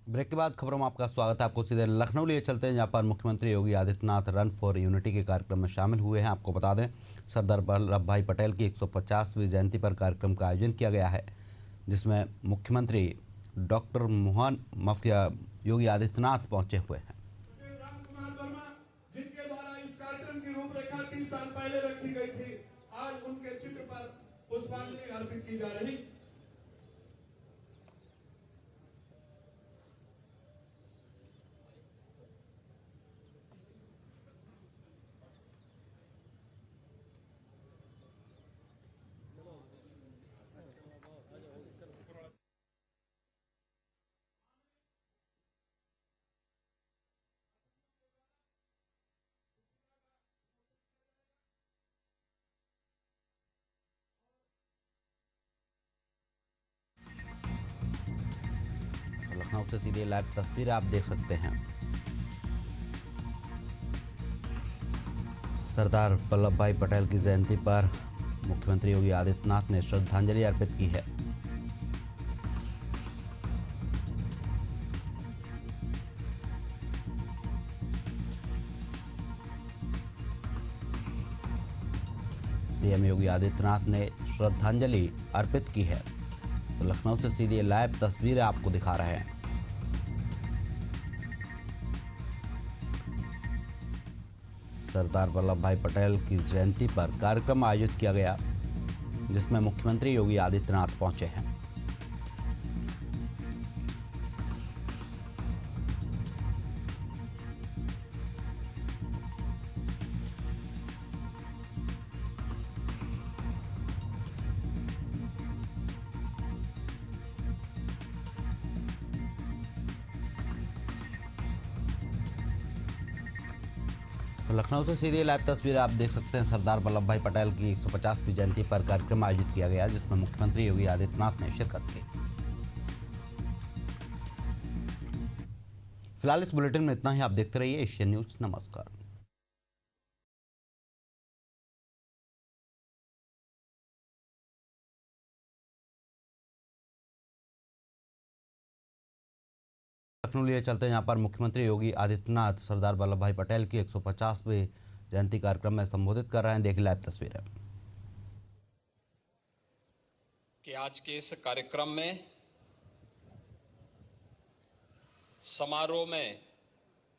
Break के बाद खबरों में आपका स्वागत है। आपको सीधे लखनऊ लिए चलते हैं, जहाँ पर मुख्यमंत्री Yogi Adityanath run for unity के कार्यक्रम में शामिल हुए हैं। आपको बता दें, सरदार वल्लभ भाई पटेल की 150वीं जयंती पर कार्यक्रम का आयोजन किया गया है, जिसमें मुख्यमंत्री डॉक्टर मोहन मफिया योगी आदित्यनाथ पहुंचे हुए हैं। जिनके द्वारा इस कार्यक्रम की रूपरेखा 30 साल पहले रखी गई थी, आज उनके चित्र पर पुष्पांजलि अर्पित की जा रही। लखनऊ से सीधे लाइव तस्वीरें आप देख सकते हैं। सरदार वल्लभ भाई पटेल की जयंती पर मुख्यमंत्री योगी आदित्यनाथ ने श्रद्धांजलि अर्पित की है। सीएम योगी आदित्यनाथ ने श्रद्धांजलि अर्पित की है। तो लखनऊ से सीधी लाइव तस्वीरें आपको दिखा रहे हैं। सरदार वल्लभ भाई पटेल की जयंती पर कार्यक्रम आयोजित किया गया, जिसमें मुख्यमंत्री योगी आदित्यनाथ पहुंचे हैं। तो लखनऊ से सीधी लाइव तस्वीरें आप देख सकते हैं। सरदार वल्लभ भाई पटेल की 150वीं जयंती पर कार्यक्रम आयोजित किया गया, जिसमें मुख्यमंत्री योगी आदित्यनाथ ने शिरकत की। फिलहाल इस बुलेटिन में इतना ही। आप देखते रहिए एशियन न्यूज। नमस्कार। लखनऊ लिए चलते हैं, यहाँ पर मुख्यमंत्री योगी आदित्यनाथ सरदार वल्लभ भाई पटेल की 150वीं जयंती कार्यक्रम में संबोधित कर रहे हैं। देखिए लाइव तस्वीरें। कि आज के इस कार्यक्रम में समारोह में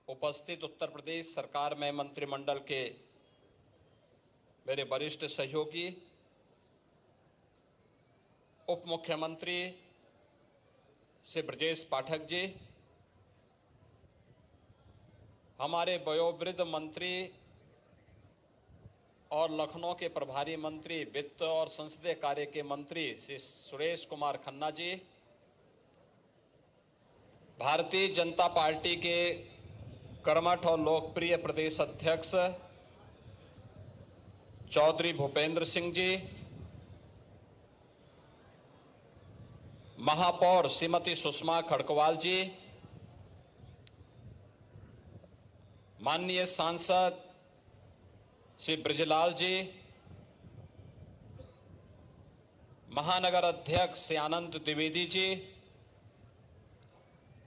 उपस्थित उत्तर प्रदेश सरकार में मंत्रिमंडल के मेरे वरिष्ठ सहयोगी, उप मुख्यमंत्री श्री ब्रजेश पाठक जी, हमारे वयोवृद्ध मंत्री और लखनऊ के प्रभारी मंत्री वित्त और संसदीय कार्य के मंत्री श्री सुरेश कुमार खन्ना जी, भारतीय जनता पार्टी के कर्मठ और लोकप्रिय प्रदेश अध्यक्ष चौधरी भूपेंद्र सिंह जी, महापौर श्रीमती सुषमा खड़कवाल जी, माननीय सांसद श्री ब्रजलाल जी, महानगर अध्यक्ष श्री आनंद द्विवेदी जी,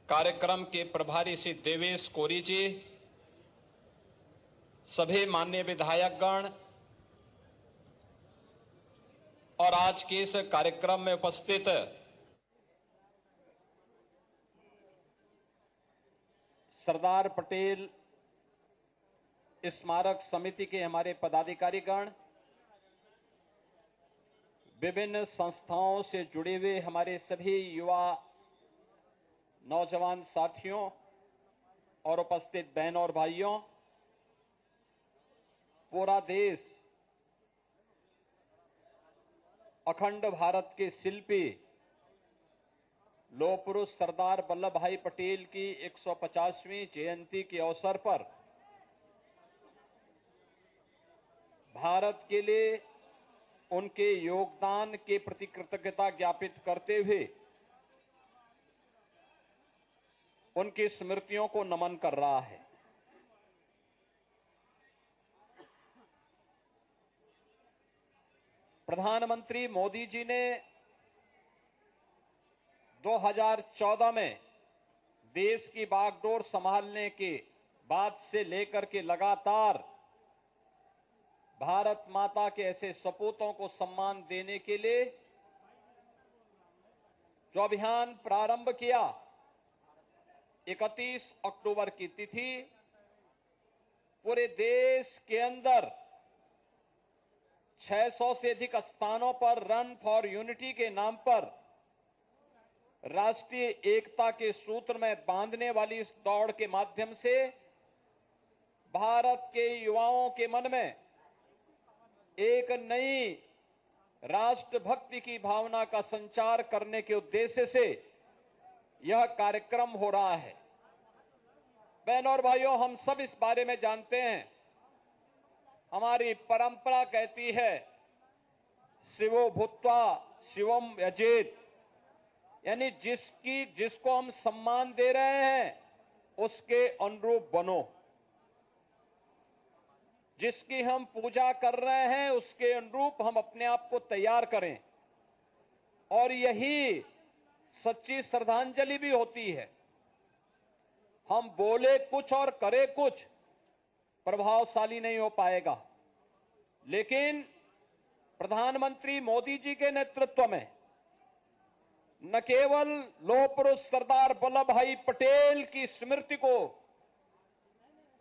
कार्यक्रम के प्रभारी श्री देवेश कोरी जी, सभी माननीय विधायकगण और आज के इस कार्यक्रम में उपस्थित सरदार पटेल स्मारक समिति के हमारे पदाधिकारीगण, विभिन्न संस्थाओं से जुड़े हुए हमारे सभी युवा नौजवान साथियों और उपस्थित बहनों और भाइयों, पूरा देश अखंड भारत के शिल्पी लौह पुरुष सरदार वल्लभ भाई पटेल की 150वीं जयंती के अवसर पर भारत के लिए उनके योगदान के प्रति कृतज्ञता ज्ञापित करते हुए उनकी स्मृतियों को नमन कर रहा है। प्रधानमंत्री मोदी जी ने 2014 में देश की बागडोर संभालने के बाद से लेकर के लगातार भारत माता के ऐसे सपूतों को सम्मान देने के लिए जो अभियान प्रारंभ किया, 31 अक्टूबर की तिथि पूरे देश के अंदर 600 से अधिक स्थानों पर रन फॉर यूनिटी के नाम पर राष्ट्रीय एकता के सूत्र में बांधने वाली इस दौड़ के माध्यम से भारत के युवाओं के मन में एक नई राष्ट्रभक्ति की भावना का संचार करने के उद्देश्य से यह कार्यक्रम हो रहा है। बहनों और भाइयों, हम सब इस बारे में जानते हैं, हमारी परंपरा कहती है शिवो भूत्वा शिवम यजेत, यानी जिसको हम सम्मान दे रहे हैं उसके अनुरूप बनो, जिसकी हम पूजा कर रहे हैं उसके अनुरूप हम अपने आप को तैयार करें। और यही सच्ची श्रद्धांजलि भी होती है। हम बोले कुछ और करे कुछ प्रभावशाली नहीं हो पाएगा, लेकिन प्रधानमंत्री मोदी जी के नेतृत्व में न केवल लौह पुरुष सरदार वल्लभ भाई पटेल की स्मृति को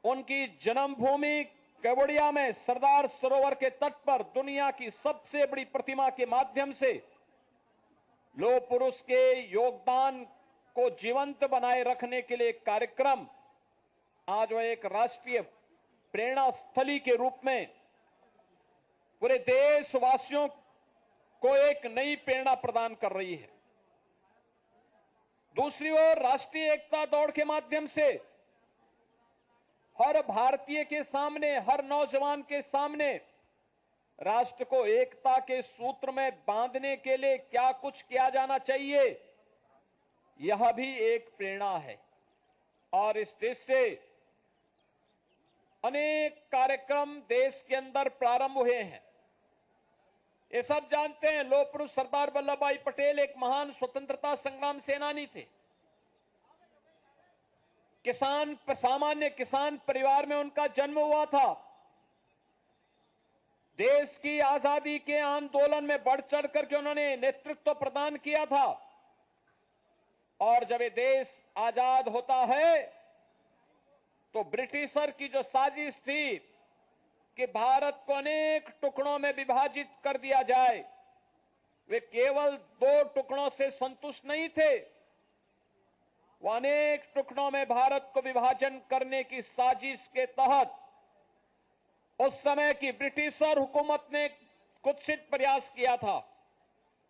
उनकी जन्मभूमि केवड़िया में सरदार सरोवर के तट पर दुनिया की सबसे बड़ी प्रतिमा के माध्यम से लौह पुरुष के योगदान को जीवंत बनाए रखने के लिए कार्यक्रम आज वह एक राष्ट्रीय प्रेरणा स्थली के रूप में पूरे देशवासियों को एक नई प्रेरणा प्रदान कर रही है। दूसरी ओर राष्ट्रीय एकता दौड़ के माध्यम से हर भारतीय के सामने, हर नौजवान के सामने राष्ट्र को एकता के सूत्र में बांधने के लिए क्या कुछ किया जाना चाहिए, यह भी एक प्रेरणा है। और इस देश से अनेक कार्यक्रम देश के अंदर प्रारंभ हुए हैं। ये सब जानते हैं, लौह पुरुष सरदार वल्लभ भाई पटेल एक महान स्वतंत्रता संग्राम सेनानी थे। सामान्य किसान परिवार में उनका जन्म हुआ था। देश की आजादी के आंदोलन में बढ़ चढ़ करके उन्होंने नेतृत्व प्रदान किया था। और जब ये देश आजाद होता है तो ब्रिटिशर की जो साजिश थी कि भारत को अनेक टुकड़ों में विभाजित कर दिया जाए, वे केवल 2 टुकड़ों से संतुष्ट नहीं थे, वो अनेक टुकड़ों में भारत को विभाजन करने की साजिश के तहत उस समय की ब्रिटिशर हुकूमत ने कुत्सित प्रयास किया था।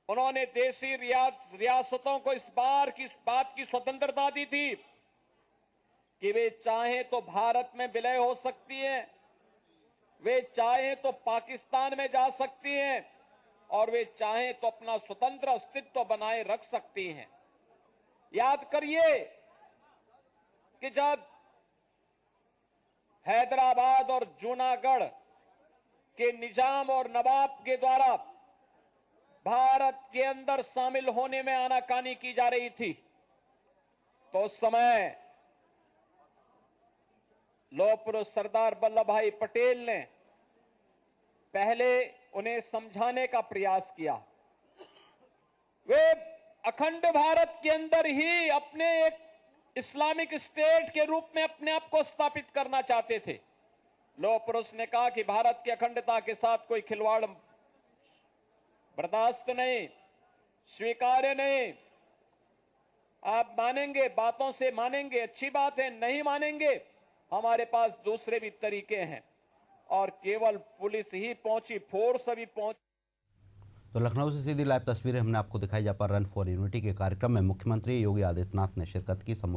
उन्होंने देशी रियासतों को इस बात की स्वतंत्रता दी थी कि वे चाहें तो भारत में विलय हो सकती हैं, वे चाहें तो पाकिस्तान में जा सकती हैं और वे चाहें तो अपना स्वतंत्र अस्तित्व बनाए रख सकती हैं। याद करिए कि जब हैदराबाद और जूनागढ़ के निजाम और नवाब के द्वारा भारत के अंदर शामिल होने में आनाकानी की जा रही थी, तो उस समय लौह पुरुष सरदार वल्लभ भाई पटेल ने पहले उन्हें समझाने का प्रयास किया। वे अखंड भारत के अंदर ही अपने एक इस्लामिक स्टेट के रूप में अपने आप को स्थापित करना चाहते थे। लौह पुरुष ने कहा कि भारत की अखंडता के साथ कोई खिलवाड़ बर्दाश्त नहीं, स्वीकार्य नहीं। आप मानेंगे, बातों से मानेंगे, अच्छी बात है, नहीं मानेंगे, हमारे पास दूसरे भी तरीके हैं। और केवल पुलिस ही पहुंची, फोर्स अभी पहुंची। तो लखनऊ से सीधी लाइव तस्वीरें हमने आपको दिखाई, जहाँ पर रन फॉर यूनिटी के कार्यक्रम में मुख्यमंत्री योगी आदित्यनाथ ने शिरकत की। संबोधन